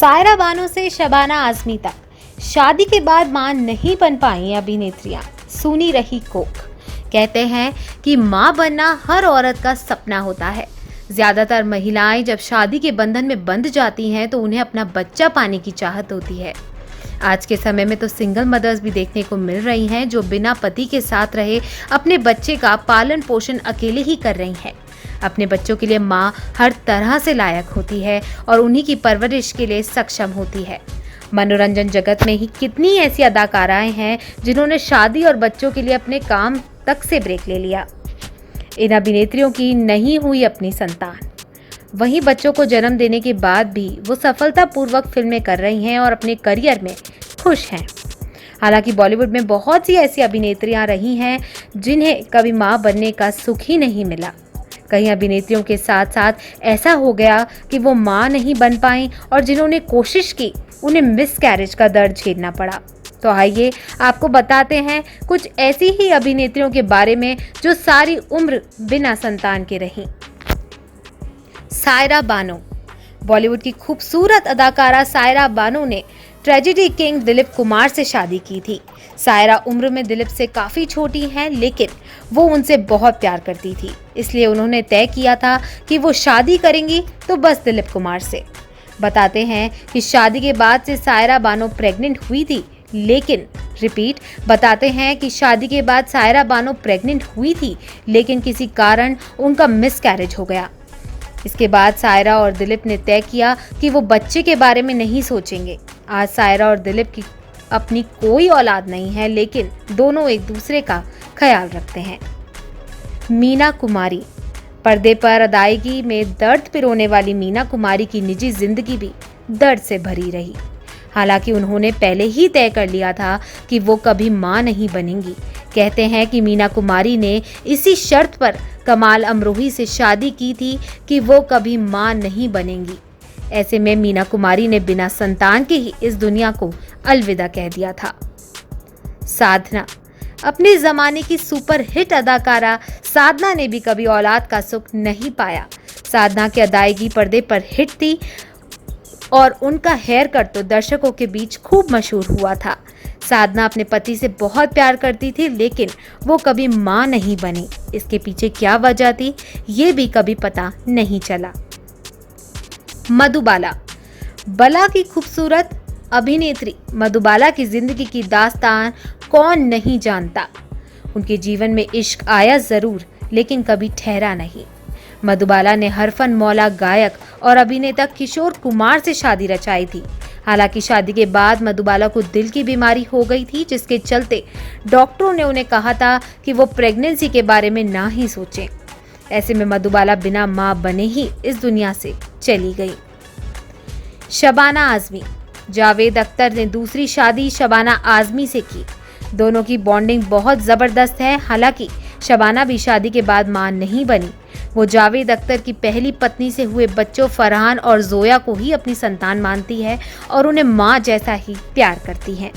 सायरा बानो से शबाना आजमी तक शादी के बाद मां नहीं बन पाई अभिनेत्रियां, सुनी रही कोक। कहते हैं कि मां बनना हर औरत का सपना होता है। ज्यादातर महिलाएं जब शादी के बंधन में बंध जाती हैं तो उन्हें अपना बच्चा पाने की चाहत होती है। आज के समय में तो सिंगल मदर्स भी देखने को मिल रही हैं जो बिना पति के साथ रहे अपने बच्चे का पालन पोषण अकेले ही कर रही हैं। अपने बच्चों के लिए माँ हर तरह से लायक होती है और उन्हीं की परवरिश के लिए सक्षम होती है। मनोरंजन जगत में ही कितनी ऐसी अदाकाराएं हैं जिन्होंने शादी और बच्चों के लिए अपने काम तक से ब्रेक ले लिया। इन अभिनेत्रियों की नहीं हुई अपनी संतान, वहीं बच्चों को जन्म देने के बाद भी वो सफलतापूर्वक फिल्में कर रही हैं और अपने करियर में खुश हैं। हालांकि बॉलीवुड में बहुत सी ऐसी अभिनेत्रियां रही हैं जिन्हें कभी मां बनने का सुख ही नहीं मिला। कई अभिनेत्रियों के साथ साथ ऐसा हो गया कि वो मां नहीं बन पाईं और जिन्होंने कोशिश की उन्हें मिसकैरेज का दर्द झेलना पड़ा। तो आइए आपको बताते हैं कुछ ऐसी ही अभिनेत्रियों के बारे में जो सारी उम्र बिना संतान के रहीं। सायरा बानो। बॉलीवुड की खूबसूरत अदाकारा सायरा बानो ने ट्रेजेडी किंग दिलीप कुमार से शादी की थी। सायरा उम्र में दिलीप से काफ़ी छोटी हैं, लेकिन वो उनसे बहुत प्यार करती थी, इसलिए उन्होंने तय किया था कि वो शादी करेंगी तो बस दिलीप कुमार से। बताते हैं कि शादी के बाद से सायरा बानो प्रेग्नेंट हुई थी, बताते हैं कि शादी के बाद सायरा बानो प्रेग्नेंट हुई थी, लेकिन किसी कारण उनका मिसकैरेज हो गया। इसके बाद सायरा और दिलीप ने तय किया कि वो बच्चे के बारे में नहीं सोचेंगे। आज सायरा और दिलीप की अपनी कोई औलाद नहीं है, लेकिन दोनों एक दूसरे का ख्याल रखते हैं। मीना कुमारी। पर्दे पर अदायगी में दर्द पिरोने वाली मीना कुमारी की निजी जिंदगी भी दर्द से भरी रही। हालांकि उन्होंने पहले ही तय कर लिया था कि वो कभी मां नहीं बनेंगी। कहते हैं कि मीना कुमारी ने इसी शर्त पर कमाल अमरोही से शादी की थी कि वो कभी मां नहीं बनेंगी। ऐसे में मीना कुमारी ने बिना संतान के ही इस दुनिया को अलविदा कह दिया था। साधना। अपने जमाने की सुपर हिट अदाकारा साधना ने भी कभी औलाद का सुख नहीं पाया। साधना की अदायगी पर्दे पर हिट थी और उनका हेयर कट तो दर्शकों के बीच खूब मशहूर हुआ था। साधना अपने पति से बहुत प्यार करती थी, लेकिन वो कभी मां नहीं बनी। इसके पीछे क्या वजह थी ये भी कभी पता नहीं चला। मधुबाला। बला की खूबसूरत अभिनेत्री मधुबाला की जिंदगी की दास्तान कौन नहीं जानता। उनके जीवन में इश्क आया जरूर, लेकिन कभी ठहरा नहीं। मधुबाला ने हरफन मौला गायक और अभिनेता किशोर कुमार से शादी रचाई थी। हालांकि शादी के बाद मधुबाला को दिल की बीमारी हो गई थी, जिसके चलते डॉक्टरों ने उन्हें कहा था कि वो प्रेगनेंसी के बारे में ना ही सोचें। ऐसे में मधुबाला बिना मां बने ही इस दुनिया से चली गई। शबाना आजमी। जावेद अख्तर ने दूसरी शादी शबाना आजमी से की। दोनों की बॉन्डिंग बहुत ज़बरदस्त है। हालांकि शबाना भी शादी के बाद मां नहीं बनी। वो जावेद अख्तर की पहली पत्नी से हुए बच्चों फरहान और जोया को ही अपनी संतान मानती है और उन्हें मां जैसा ही प्यार करती है।